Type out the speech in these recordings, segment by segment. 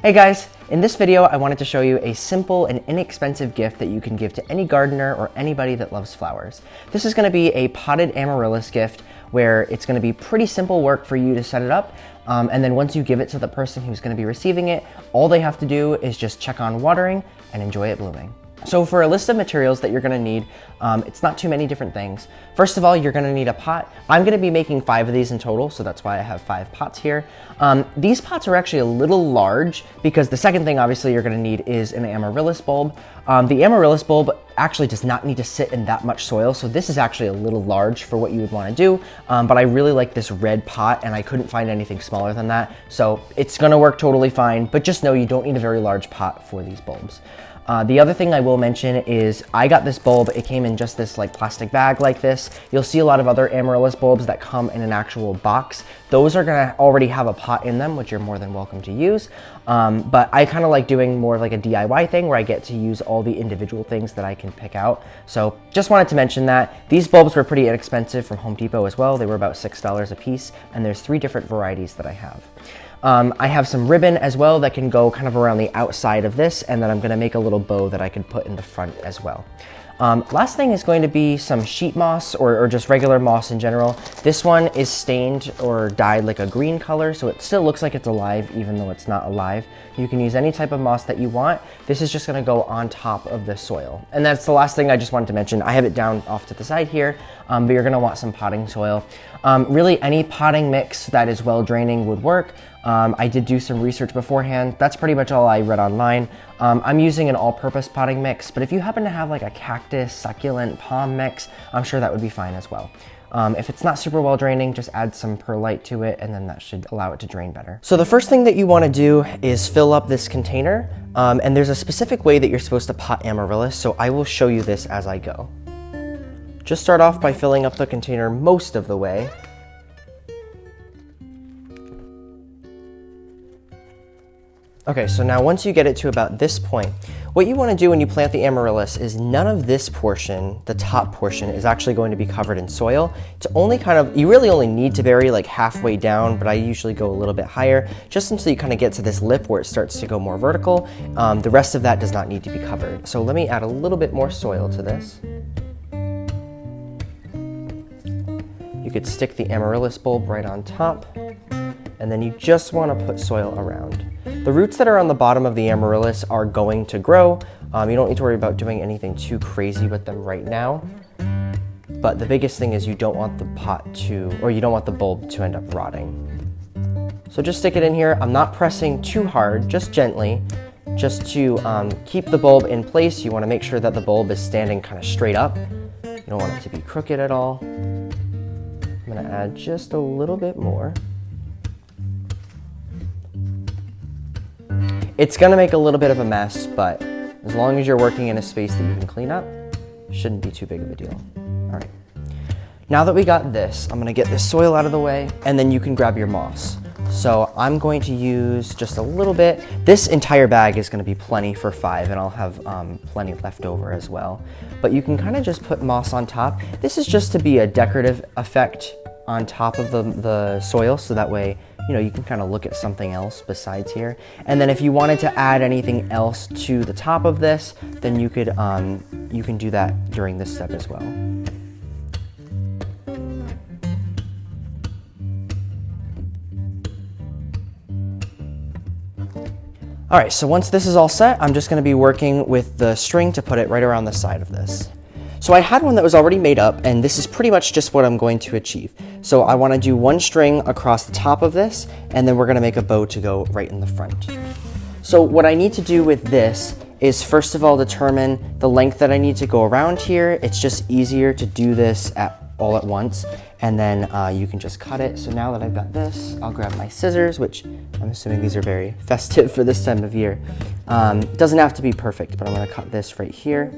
Hey guys, in this video I wanted to show you a simple and inexpensive gift that you can give to any gardener or anybody that loves flowers. This is going to be a potted amaryllis gift where it's going to be pretty simple work for you to set it up, and then once you give it to the person who's going to be receiving it, all they have to do is just check on watering and enjoy it blooming. So for a list of materials that you're going to need, it's not too many different things. First of all, you're going to need a pot. I'm going to be making 5 of these in total, so that's why I have 5 pots here. These pots are actually a little large because the second thing obviously you're going to need is an amaryllis bulb. The amaryllis bulb actually does not need to sit in that much soil, so this is actually a little large for what you would want to do, but I really like this red pot and I couldn't find anything smaller than that, so it's going to work totally fine, but just know you don't need a very large pot for these bulbs. The other thing I will mention is I got this bulb, it came in just this like plastic bag like this. You'll see a lot of other amaryllis bulbs that come in an actual box. Those are gonna already have a pot in them, which you're more than welcome to use. But I kind of like doing more of like a DIY thing where I get to use all the individual things that I can pick out. So just wanted to mention that. These bulbs were pretty inexpensive from Home Depot as well. They were about $6 a piece, and there's 3 different varieties that I have. I have some ribbon as well that can go kind of around the outside of this, and then I'm going to make a little bow that I can put in the front as well. Last thing is going to be some sheet moss or just regular moss in general. This one is stained or dyed like a green color, so it still looks like it's alive even though it's not alive. You can use any type of moss that you want. This is just going to go on top of the soil. And that's the last thing I just wanted to mention. I have it down off to the side here, but you're going to want some potting soil. Really any potting mix that is well draining would work. I did do some research beforehand. That's pretty much all I read online. I'm using an all-purpose potting mix, but if you happen to have like a cactus, succulent, palm mix, I'm sure that would be fine as well. If it's not super well draining, just add some perlite to it and then that should allow it to drain better. So the first thing that you want to do is fill up this container, and there's a specific way that you're supposed to pot amaryllis, so I will show you this as I go. Just start off by filling up the container most of the way. Okay, so now once you get it to about this point, what you want to do when you plant the amaryllis is none of this portion, the top portion, is actually going to be covered in soil. It's only kind of, you really only need to bury like halfway down, but I usually go a little bit higher, just until you kind of get to this lip where it starts to go more vertical. The rest of that does not need to be covered. So let me add a little bit more soil to this. You could stick the amaryllis bulb right on top, and then you just want to put soil around. The roots that are on the bottom of the amaryllis are going to grow. You don't need to worry about doing anything too crazy with them right now. But the biggest thing is you don't want the pot to, or you don't want the bulb to end up rotting. So just stick it in here. I'm not pressing too hard, just gently, just to keep the bulb in place. You want to make sure that the bulb is standing kind of straight up. You don't want it to be crooked at all. I'm going to add just a little bit more. It's going to make a little bit of a mess, but as long as you're working in a space that you can clean up, shouldn't be too big of a deal. All right. Now that we got this, I'm going to get this soil out of the way, and then you can grab your moss. So I'm going to use just a little bit. This entire bag is going to be plenty for 5, and I'll have plenty left over as well. But you can kind of just put moss on top. This is just to be a decorative effect on top of the soil, so that way you can kind of look at something else besides here. And then if you wanted to add anything else to the top of this, then you can do that during this step as well. All right, so once this is all set, I'm just going to be working with the string to put it right around the side of this. So I had one that was already made up, and this is pretty much just what I'm going to achieve. So I want to do one string across the top of this, and then we're going to make a bow to go right in the front. So what I need to do with this is first of all determine the length that I need to go around here. It's just easier to do this all at once, and then you can just cut it. So now that I've got this, I'll grab my scissors, which I'm assuming these are very festive for this time of year. It doesn't have to be perfect, but I'm going to cut this right here.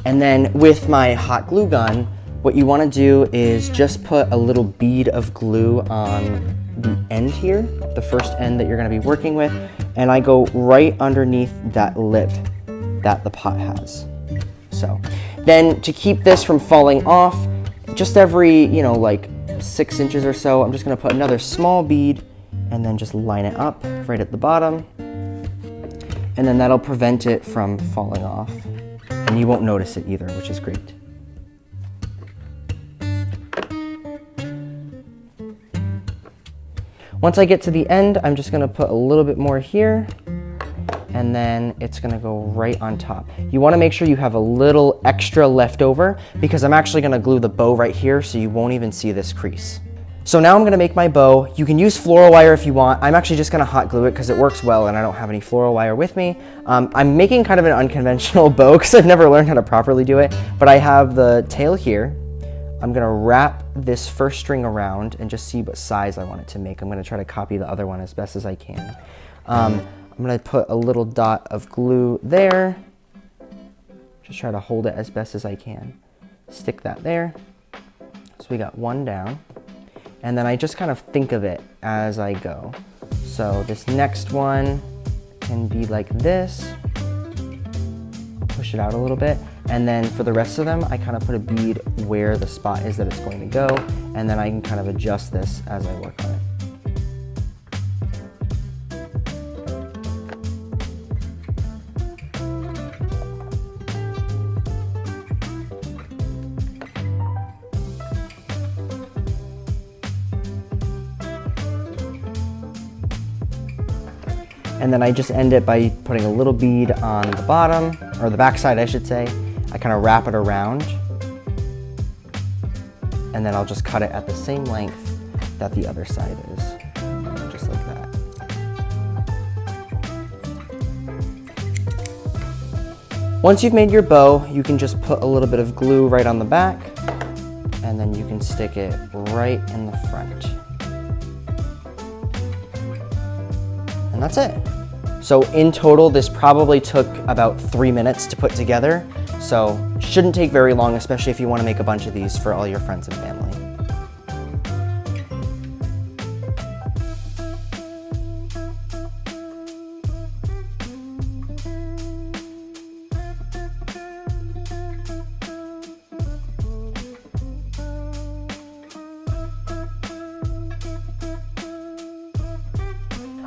And then with my hot glue gun, what you want to do is just put a little bead of glue on the end here, the first end that you're going to be working with, and I go right underneath that lip that the pot has. So then to keep this from falling off, just every, like 6 inches or so, I'm just going to put another small bead and then just line it up right at the bottom. And then that'll prevent it from falling off. And you won't notice it either, which is great. Once I get to the end, I'm just gonna put a little bit more here, and then it's gonna go right on top. You wanna make sure you have a little extra left over, because I'm actually gonna glue the bow right here so you won't even see this crease. So now I'm gonna make my bow. You can use floral wire if you want. I'm actually just gonna hot glue it because it works well and I don't have any floral wire with me. I'm making kind of an unconventional bow because I've never learned how to properly do it, but I have the tail here. I'm gonna wrap this first string around and just see what size I want it to make. I'm gonna try to copy the other one as best as I can. I'm gonna put a little dot of glue there. Just try to hold it as best as I can. Stick that there. So we got one down. And then I just kind of think of it as I go. So this next one can be like this. Push it out a little bit. And then for the rest of them, I kind of put a bead where the spot is that it's going to go. And then I can kind of adjust this as I work on it. And then I just end it by putting a little bead on the bottom, or the back side I should say. I kind of wrap it around, and then I'll just cut it at the same length that the other side is, just like that. Once you've made your bow, you can just put a little bit of glue right on the back, and then you can stick it right in the front. And that's it. So in total, this probably took about 3 minutes to put together. So shouldn't take very long, especially if you want to make a bunch of these for all your friends and family.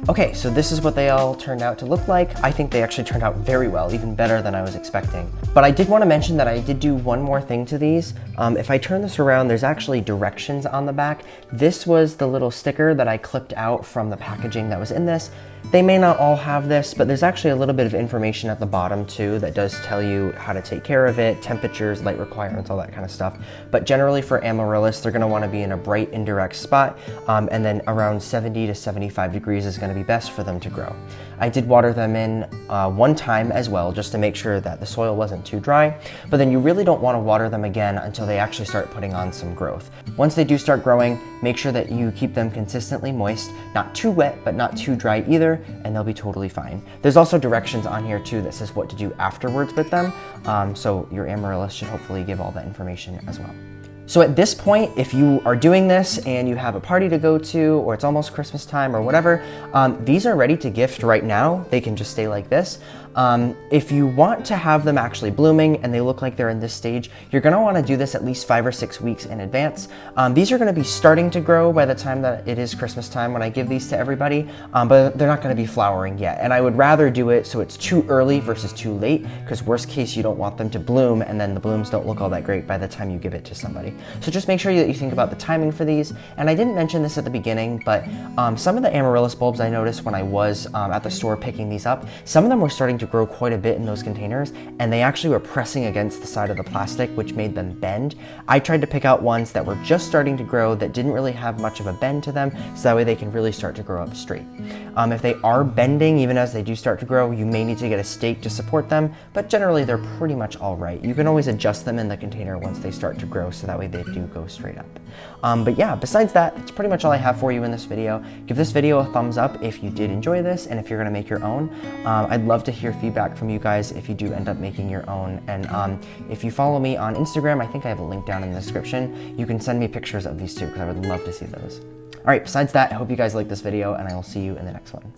Okay, so this is what they all turned out to look like. I think they actually turned out very well, even better than I was expecting. But I did want to mention that I did do one more thing to these. If I turn this around, there's actually directions on the back. This was the little sticker that I clipped out from the packaging that was in this. They may not all have this, but there's actually a little bit of information at the bottom too that does tell you how to take care of it, temperatures, light requirements, all that kind of stuff. But generally for amaryllis, they're gonna wanna be in a bright indirect spot, and then around 70 to 75 degrees is gonna be best for them to grow. I did water them in one time as well, just to make sure that the soil wasn't too dry, but then you really don't wanna water them again until they actually start putting on some growth. Once they do start growing, make sure that you keep them consistently moist, not too wet, but not too dry either, and they'll be totally fine. There's also directions on here too that says what to do afterwards with them, so your amaryllis should hopefully give all that information as well. So at this point, if you are doing this and you have a party to go to, or it's almost Christmas time or whatever, these are ready to gift right now. They can just stay like this. If you want to have them actually blooming and they look like they're in this stage, you're gonna wanna do this at least 5 or 6 weeks in advance. These are gonna be starting to grow by the time that it is Christmas time when I give these to everybody, but they're not gonna be flowering yet. And I would rather do it so it's too early versus too late, because worst case, you don't want them to bloom and then the blooms don't look all that great by the time you give it to somebody. So just make sure that you think about the timing for these. And I didn't mention this at the beginning, but some of the amaryllis bulbs I noticed when I was at the store picking these up, some of them were starting to grow quite a bit in those containers, and they actually were pressing against the side of the plastic, which made them bend. I tried to pick out ones that were just starting to grow that didn't really have much of a bend to them, so that way they can really start to grow up straight. If they are bending, even as they do start to grow, you may need to get a stake to support them, but generally they're pretty much all right. You can always adjust them in the container once they start to grow, so that way they do go straight up. But yeah, besides that, that's pretty much all I have for you in this video. Give this video a thumbs up if you did enjoy this, and if you're gonna make your own. I'd love to hear feedback from you guys if you do end up making your own. And if you follow me on Instagram, I think I have a link down in the description. You can send me pictures of these too, because I would love to see those. All right, besides that, I hope you guys liked this video, and I will see you in the next one.